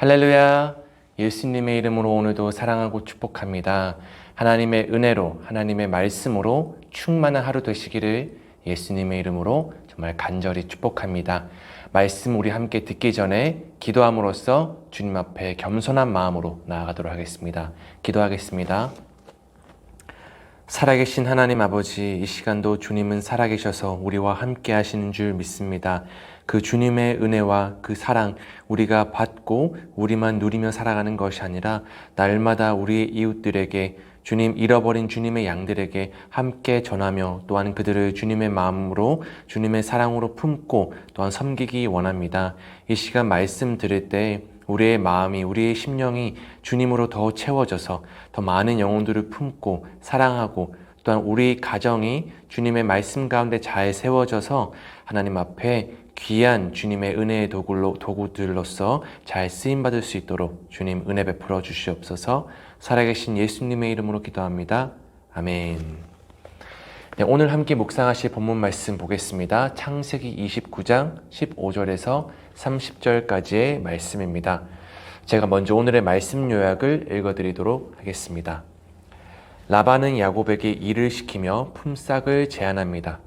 할렐루야. 예수님의 이름으로 오늘도 사랑하고 축복합니다. 하나님의 은혜로 하나님의 말씀으로 충만한 하루 되시기를 예수님의 이름으로 정말 간절히 축복합니다. 말씀 우리 함께 듣기 전에 기도함으로써 주님 앞에 겸손한 마음으로 나아가도록 하겠습니다. 기도하겠습니다. 살아계신 하나님 아버지, 이 시간도 주님은 살아계셔서 우리와 함께 하시는 줄 믿습니다. 그 주님의 은혜와 그 사랑 우리가 받고 우리만 누리며 살아가는 것이 아니라 날마다 우리 이웃들에게 주님 잃어버린 주님의 양들에게 함께 전하며 또한 그들을 주님의 마음으로 주님의 사랑으로 품고 또한 섬기기 원합니다. 이 시간 말씀 들을 때 우리의 마음이 우리의 심령이 주님으로 더 채워져서 더 많은 영혼들을 품고 사랑하고 또한 우리 가정이 주님의 말씀 가운데 잘 세워져서 하나님 앞에 귀한 주님의 은혜의 도구들로서 잘 쓰임받을 수 있도록 주님 은혜 베풀어 주시옵소서. 살아계신 예수님의 이름으로 기도합니다. 아멘. 네, 오늘 함께 묵상하실 본문 말씀 보겠습니다. 창세기 29장 15절에서 30절까지의 말씀입니다. 제가 먼저 오늘의 말씀 요약을 읽어드리도록 하겠습니다. 라반은 야곱에게 일을 시키며 품삯을 제안합니다.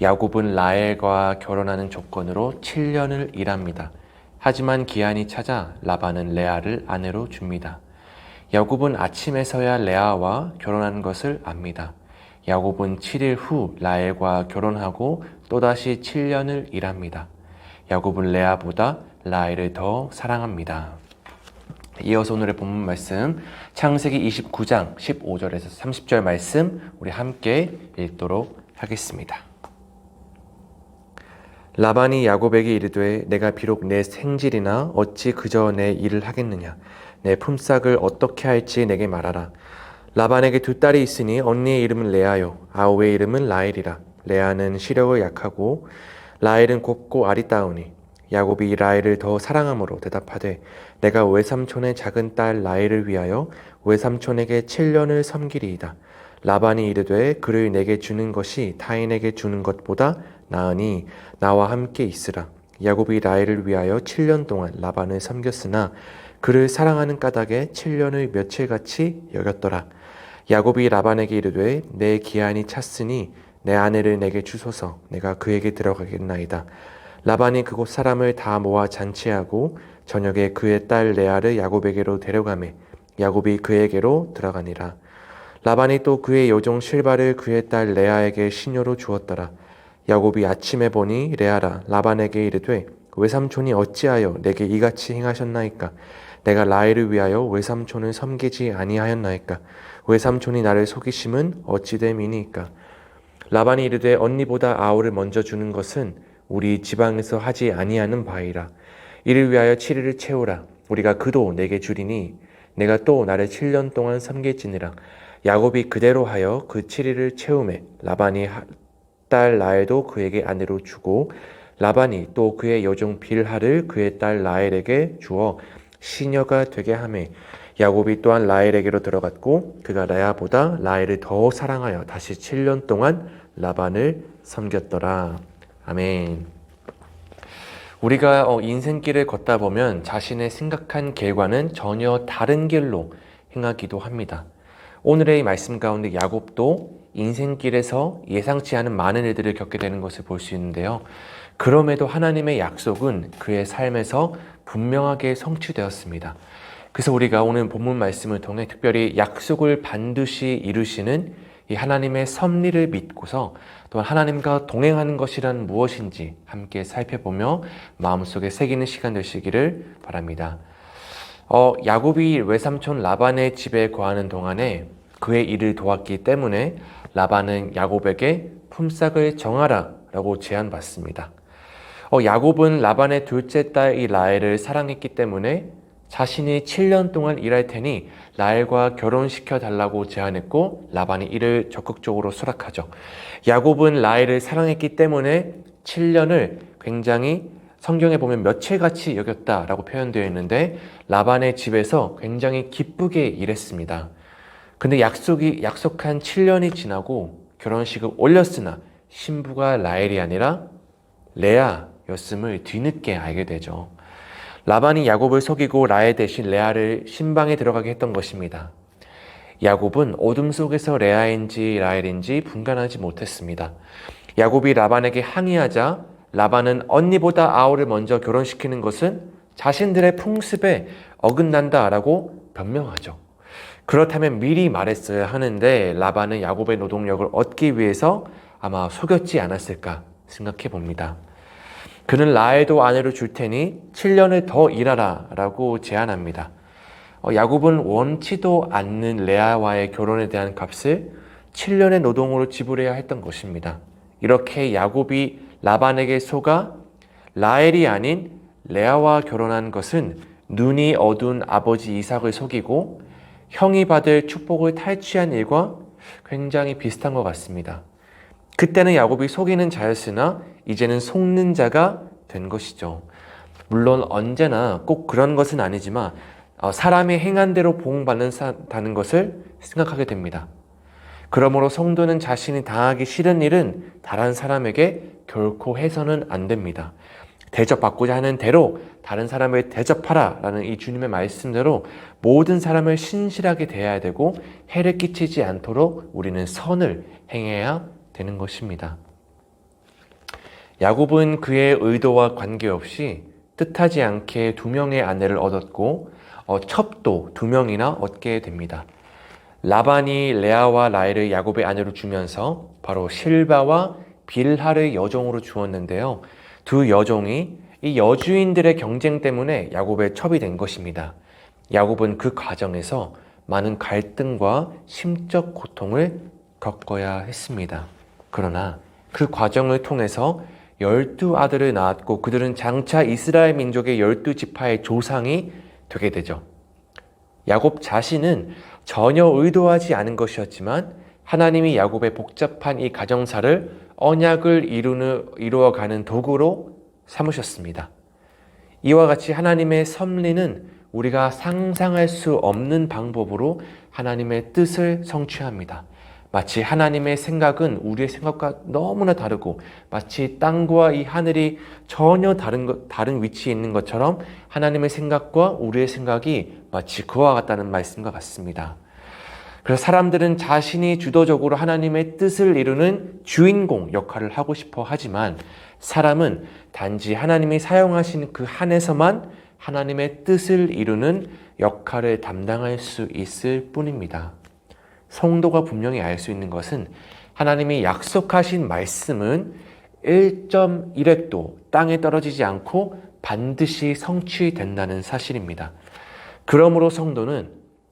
야곱은 라헬과 결혼하는 조건으로 7년을 일합니다. 하지만 기한이 차자 라반은 레아를 아내로 줍니다. 야곱은 아침에서야 레아와 결혼하는 것을 압니다. 야곱은 7일 후 라헬과 결혼하고 또다시 7년을 일합니다. 야곱은 레아보다 라헬을 더 사랑합니다. 이어서 오늘의 본문 말씀 창세기 29장 15절에서 30절 말씀 우리 함께 읽도록 하겠습니다. 라반이 야곱에게 이르되 내가 비록 내 생질이나 어찌 그저 내 일을 하겠느냐. 내 품삯을 어떻게 할지 내게 말하라. 라반에게 두 딸이 있으니 언니의 이름은 레아요 아우의 이름은 라헬이라. 레아는 시력을 약하고 라헬은 곱고 아리따우니 야곱이 라헬을 더 사랑함으로 대답하되 내가 외삼촌의 작은 딸 라헬을 위하여 외삼촌에게 7년을 섬기리이다. 라반이 이르되 그를 내게 주는 것이 타인에게 주는 것보다 나으니 나와 함께 있으라. 야곱이 라헬을 위하여 7년 동안 라반을 섬겼으나 그를 사랑하는 까닭에 7년을 며칠같이 여겼더라. 야곱이 라반에게 이르되 내 기한이 찼으니 내 아내를 내게 주소서. 내가 그에게 들어가겠나이다. 라반이 그곳 사람을 다 모아 잔치하고 저녁에 그의 딸 레아를 야곱에게로 데려가매 야곱이 그에게로 들어가니라. 라반이 또 그의 여종 실바를 그의 딸 레아에게 시녀로 주었더라. 야곱이 아침에 보니 레아라 라반에게 이르되 외삼촌이 어찌하여 내게 이같이 행하셨나이까. 내가 라헬을 위하여 외삼촌을 섬기지 아니하였나이까. 외삼촌이 나를 속이심은 어찌됨이니까. 라반이 이르되 언니보다 아우를 먼저 주는 것은 우리 지방에서 하지 아니하는 바이라. 이를 위하여 7일을 채우라. 우리가 그도 내게 주리니 내가 또 나를 7년 동안 섬길지니라. 야곱이 그대로 하여 그 7일을 채우매 라반이 딸 라헬도 그에게 아내로 주고 라반이 또 그의 여종 빌하를 그의 딸 라헬에게 주어 시녀가 되게 하매 야곱이 또한 라헬에게로 들어갔고 그가 레아보다 라헬을 더 사랑하여 다시 7년 동안 라반을 섬겼더라. 아멘. 우리가 인생길을 걷다 보면 자신의 생각한 길과는 전혀 다른 길로 행하기도 합니다. 오늘의 이 말씀 가운데 야곱도 인생길에서 예상치 않은 많은 일들을 겪게 되는 것을 볼 수 있는데요. 그럼에도 하나님의 약속은 그의 삶에서 분명하게 성취되었습니다. 그래서 우리가 오늘 본문 말씀을 통해 특별히 약속을 반드시 이루시는 이 하나님의 섭리를 믿고서 또한 하나님과 동행하는 것이란 무엇인지 함께 살펴보며 마음속에 새기는 시간 되시기를 바랍니다. 야곱이 외삼촌 라반의 집에 거하는 동안에 그의 일을 도왔기 때문에 라반은 야곱에게 품삯을 정하라 라고 제안받습니다. 야곱은 라반의 둘째 딸 이 라헬을 사랑했기 때문에 자신이 7년 동안 일할 테니 라헬과 결혼시켜 달라고 제안했고 라반이 이를 적극적으로 수락하죠. 야곱은 라헬을 사랑했기 때문에 7년을 굉장히 성경에 보면 며칠같이 여겼다라고 표현되어 있는데 라반의 집에서 굉장히 기쁘게 일했습니다. 근데 약속한 7년이 지나고 결혼식을 올렸으나 신부가 라헬이 아니라 레아였음을 뒤늦게 알게 되죠. 라반이 야곱을 속이고 라헬 대신 레아를 신방에 들어가게 했던 것입니다. 야곱은 어둠 속에서 레아인지 라헬인지 분간하지 못했습니다. 야곱이 라반에게 항의하자 라반은 언니보다 아우를 먼저 결혼시키는 것은 자신들의 풍습에 어긋난다라고 변명하죠. 그렇다면 미리 말했어야 하는데 라반은 야곱의 노동력을 얻기 위해서 아마 속였지 않았을까 생각해 봅니다. 그는 라헬도 아내로 줄 테니 7년을 더 일하라 라고 제안합니다. 야곱은 원치도 않는 레아와의 결혼에 대한 값을 7년의 노동으로 지불해야 했던 것입니다. 이렇게 야곱이 라반에게 속아 라헬이 아닌 레아와 결혼한 것은 눈이 어두운 아버지 이삭을 속이고 형이 받을 축복을 탈취한 일과 굉장히 비슷한 것 같습니다. 그때는 야곱이 속이는 자였으나 이제는 속는 자가 된 것이죠. 물론 언제나 꼭 그런 것은 아니지만 사람이 행한 대로 보응받는다는 것을 생각하게 됩니다. 그러므로 성도는 자신이 당하기 싫은 일은 다른 사람에게 결코 해서는 안 됩니다. 대접받고자 하는 대로 다른 사람을 대접하라 라는 이 주님의 말씀대로 모든 사람을 신실하게 대해야 되고 해를 끼치지 않도록 우리는 선을 행해야 되는 것입니다. 야곱은 그의 의도와 관계없이 뜻하지 않게 2명의 아내를 얻었고 첩도 2명이나 얻게 됩니다. 라반이 레아와 라헬을 야곱의 아내로 주면서 바로 실바와 빌하를 여종으로 주었는데요. 두 여종이 이 여주인들의 경쟁 때문에 야곱의 첩이 된 것입니다. 야곱은 그 과정에서 많은 갈등과 심적 고통을 겪어야 했습니다. 그러나 그 과정을 통해서 12아들을 낳았고 그들은 장차 이스라엘 민족의 12지파의 조상이 되게 되죠. 야곱 자신은 전혀 의도하지 않은 것이었지만 하나님이 야곱의 복잡한 이 가정사를 언약을 이루어가는 도구로 삼으셨습니다. 이와 같이 하나님의 섭리는 우리가 상상할 수 없는 방법으로 하나님의 뜻을 성취합니다. 마치 하나님의 생각은 우리의 생각과 너무나 다르고 마치 땅과 이 하늘이 전혀 다른 위치에 있는 것처럼 하나님의 생각과 우리의 생각이 마치 그와 같다는 말씀과 같습니다. 그래서 사람들은 자신이 주도적으로 하나님의 뜻을 이루는 주인공 역할을 하고 싶어 하지만 사람은 단지 하나님이 사용하신 그 한에서만 하나님의 뜻을 이루는 역할을 담당할 수 있을 뿐입니다. 성도가 분명히 알 수 있는 것은 하나님이 약속하신 말씀은 1.1획도 땅에 떨어지지 않고 반드시 성취된다는 사실입니다. 그러므로 성도는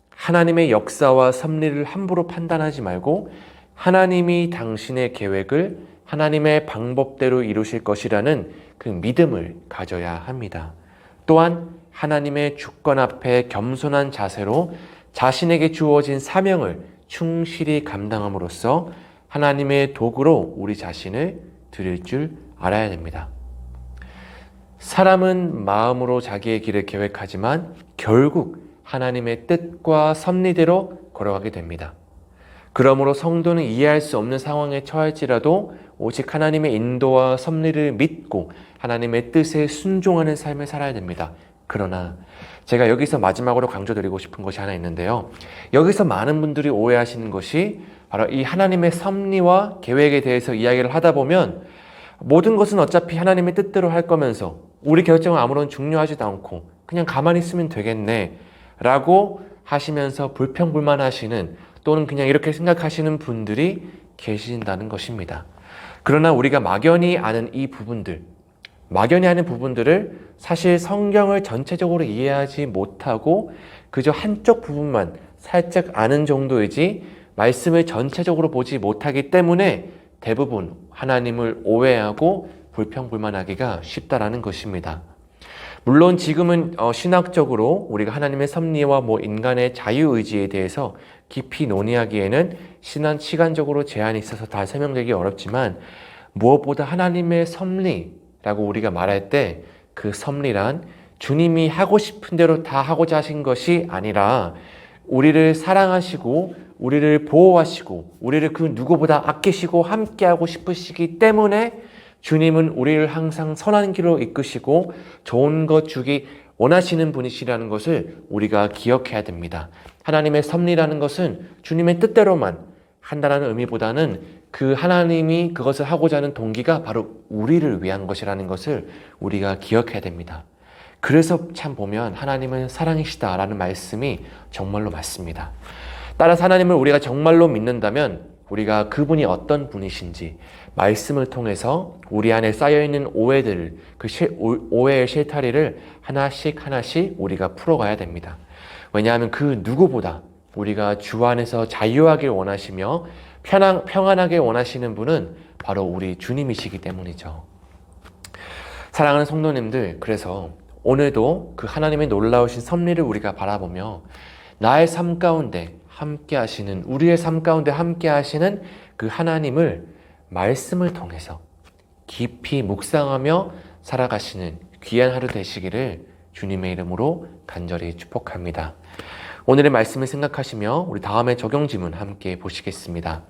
하나님의 역사와 섭리를 함부로 판단하지 말고 하나님이 당신의 계획을 하나님의 방법대로 이루실 것이라는 그 믿음을 가져야 합니다. 또한 하나님의 주권 앞에 겸손한 자세로 자신에게 주어진 사명을 충실히 감당함으로써 하나님의 도구로 우리 자신을 드릴 줄 알아야 됩니다. 사람은 마음으로 자기의 길을 계획하지만 결국 하나님의 뜻과 섭리대로 걸어가게 됩니다. 그러므로 성도는 이해할 수 없는 상황에 처할지라도 오직 하나님의 인도와 섭리를 믿고 하나님의 뜻에 순종하는 삶을 살아야 됩니다. 그러나 제가 여기서 마지막으로 강조드리고 싶은 것이 하나 있는데요. 여기서 많은 분들이 오해하시는 것이 바로 이 하나님의 섭리와 계획에 대해서 이야기를 하다 보면 모든 것은 어차피 하나님의 뜻대로 할 거면서 우리 결정은 아무런 중요하지도 않고 그냥 가만히 있으면 되겠네 라고 하시면서 불평불만하시는 또는 그냥 이렇게 생각하시는 분들이 계신다는 것입니다. 그러나 우리가 막연히 아는 부분들을 사실 성경을 전체적으로 이해하지 못하고 그저 한쪽 부분만 살짝 아는 정도이지 말씀을 전체적으로 보지 못하기 때문에 대부분 하나님을 오해하고 불평불만하기가 쉽다라는 것입니다. 물론 지금은 신학적으로 우리가 하나님의 섭리와 인간의 자유의지에 대해서 깊이 논의하기에는 시간적으로 제한이 있어서 다 설명되기 어렵지만 무엇보다 하나님의 섭리라고 우리가 말할 때 그 섭리란 주님이 하고 싶은 대로 다 하고자 하신 것이 아니라 우리를 사랑하시고 우리를 보호하시고 우리를 그 누구보다 아끼시고 함께하고 싶으시기 때문에 주님은 우리를 항상 선한 길로 이끄시고 좋은 것 주기 원하시는 분이시라는 것을 우리가 기억해야 됩니다. 하나님의 섭리라는 것은 주님의 뜻대로만 한다는 의미보다는 그 하나님이 그것을 하고자 하는 동기가 바로 우리를 위한 것이라는 것을 우리가 기억해야 됩니다. 그래서 참 보면 하나님은 사랑이시다라는 말씀이 정말로 맞습니다. 따라서 하나님을 우리가 정말로 믿는다면 우리가 그분이 어떤 분이신지 말씀을 통해서 우리 안에 쌓여있는 오해들, 오해의 실타리를 하나씩 우리가 풀어가야 됩니다. 왜냐하면 그 누구보다 우리가 주 안에서 자유하길 원하시며 평안하게 원하시는 분은 바로 우리 주님이시기 때문이죠. 사랑하는 성도님들, 그래서 오늘도 그 하나님의 놀라우신 섭리를 우리가 바라보며 나의 삶 가운데 함께 하시는, 우리의 삶 가운데 함께 하시는 그 하나님을 말씀을 통해서 깊이 묵상하며 살아가시는 귀한 하루 되시기를 주님의 이름으로 간절히 축복합니다. 오늘의 말씀을 생각하시며 우리 다음에 적용 지문 함께 보시겠습니다.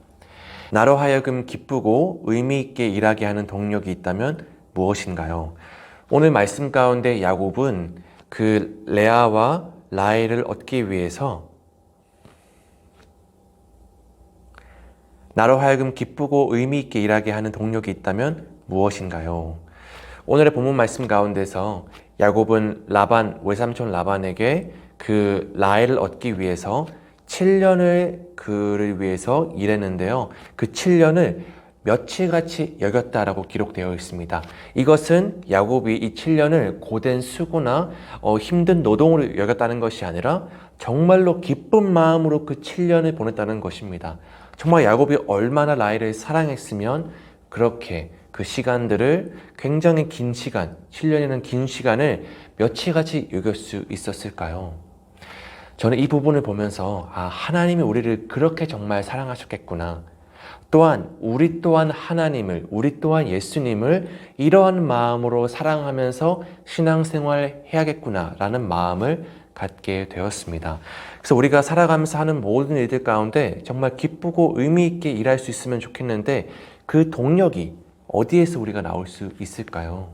나로 하여금 기쁘고 의미 있게 일하게 하는 동력이 있다면 무엇인가요? 오늘 말씀 가운데 야곱은 그 레아와 라헬을 얻기 위해서 나로 하여금 기쁘고 의미 있게 일하게 하는 동력이 있다면 무엇인가요? 오늘의 본문 말씀 가운데서 야곱은 외삼촌 라반에게 그 라헬을 얻기 위해서 7년을 그를 위해서 일했는데요. 그 7년을 며칠같이 여겼다라고 기록되어 있습니다. 이것은 야곱이 이 7년을 고된 수고나 힘든 노동으로 여겼다는 것이 아니라 정말로 기쁜 마음으로 그 7년을 보냈다는 것입니다. 정말 야곱이 얼마나 라헬을 사랑했으면 그렇게 그 시간들을 굉장히 긴 시간, 7년이라는 긴 시간을 며칠같이 여길 수 있었을까요? 저는 이 부분을 보면서 하나님이 우리를 그렇게 정말 사랑하셨겠구나. 또한 우리 또한 하나님을, 우리 또한 예수님을 이러한 마음으로 사랑하면서 신앙생활 해야겠구나라는 마음을 갖게 되었습니다. 그래서 우리가 살아가면서 하는 모든 일들 가운데 정말 기쁘고 의미 있게 일할 수 있으면 좋겠는데 그 동력이 어디에서 우리가 나올 수 있을까요?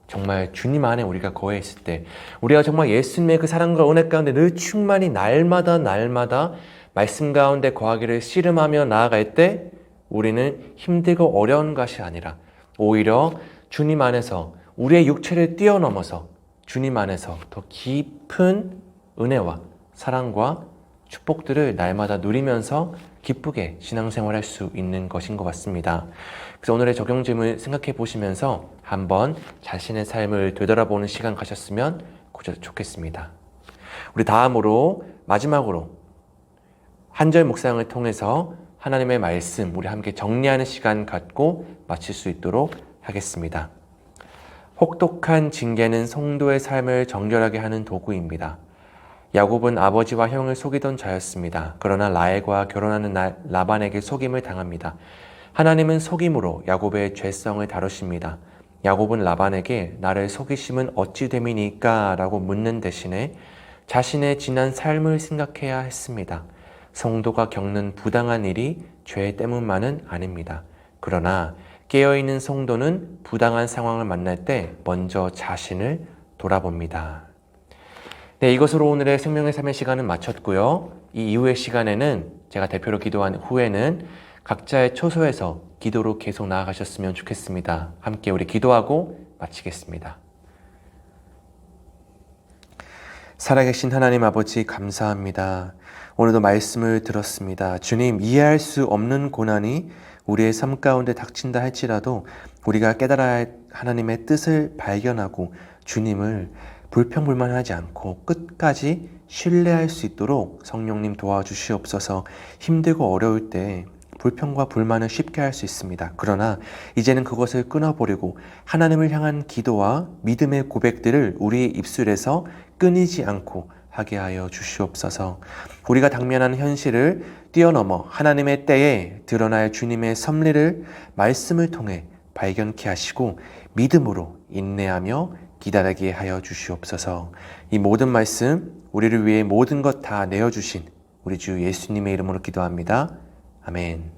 정말 주님 안에 우리가 거해 있을 때, 우리가 정말 예수님의 그 사랑과 은혜 가운데 늘 충만히 날마다 말씀 가운데 거하기를 씨름하며 나아갈 때 우리는 힘들고 어려운 것이 아니라 오히려 주님 안에서 우리의 육체를 뛰어넘어서 주님 안에서 더 깊은 은혜와 사랑과 축복들을 날마다 누리면서 기쁘게 신앙생활할 수 있는 것인 것 같습니다. 그래서 오늘의 적용 질문을 생각해 보시면서 한번 자신의 삶을 되돌아보는 시간 가셨으면 좋겠습니다. 우리 다음으로 마지막으로 한 절 묵상을 통해서 하나님의 말씀 우리 함께 정리하는 시간 갖고 마칠 수 있도록 하겠습니다. 혹독한 징계는 성도의 삶을 정결하게 하는 도구입니다. 야곱은 아버지와 형을 속이던 자였습니다. 그러나 라헬과 결혼하는 날 라반에게 속임을 당합니다. 하나님은 속임으로 야곱의 죄성을 다루십니다. 야곱은 라반에게 나를 속이심은 어찌 됨이니까? 라고 묻는 대신에 자신의 지난 삶을 생각해야 했습니다. 성도가 겪는 부당한 일이 죄 때문만은 아닙니다. 그러나 깨어있는 성도는 부당한 상황을 만날 때 먼저 자신을 돌아봅니다. 네, 이것으로 오늘의 생명의 삶의 시간은 마쳤고요. 이 이후의 시간에는 제가 대표로 기도한 후에는 각자의 처소에서 기도로 계속 나아가셨으면 좋겠습니다. 함께 우리 기도하고 마치겠습니다. 살아계신 하나님 아버지 감사합니다. 오늘도 말씀을 들었습니다. 주님, 이해할 수 없는 고난이 우리의 삶 가운데 닥친다 할지라도 우리가 깨달아야 할 하나님의 뜻을 발견하고 주님을 불평불만하지 않고 끝까지 신뢰할 수 있도록 성령님 도와주시옵소서. 힘들고 어려울 때 불평과 불만을 쉽게 할 수 있습니다. 그러나 이제는 그것을 끊어버리고 하나님을 향한 기도와 믿음의 고백들을 우리의 입술에서 끊이지 않고 하게 하여 주시옵소서. 우리가 당면하는 현실을 뛰어넘어 하나님의 때에 드러날 주님의 섭리를 말씀을 통해 발견케 하시고 믿음으로 인내하며 기다리게 하여 주시옵소서. 이 모든 말씀 우리를 위해 모든 것 다 내어주신 우리 주 예수님의 이름으로 기도합니다. 아멘.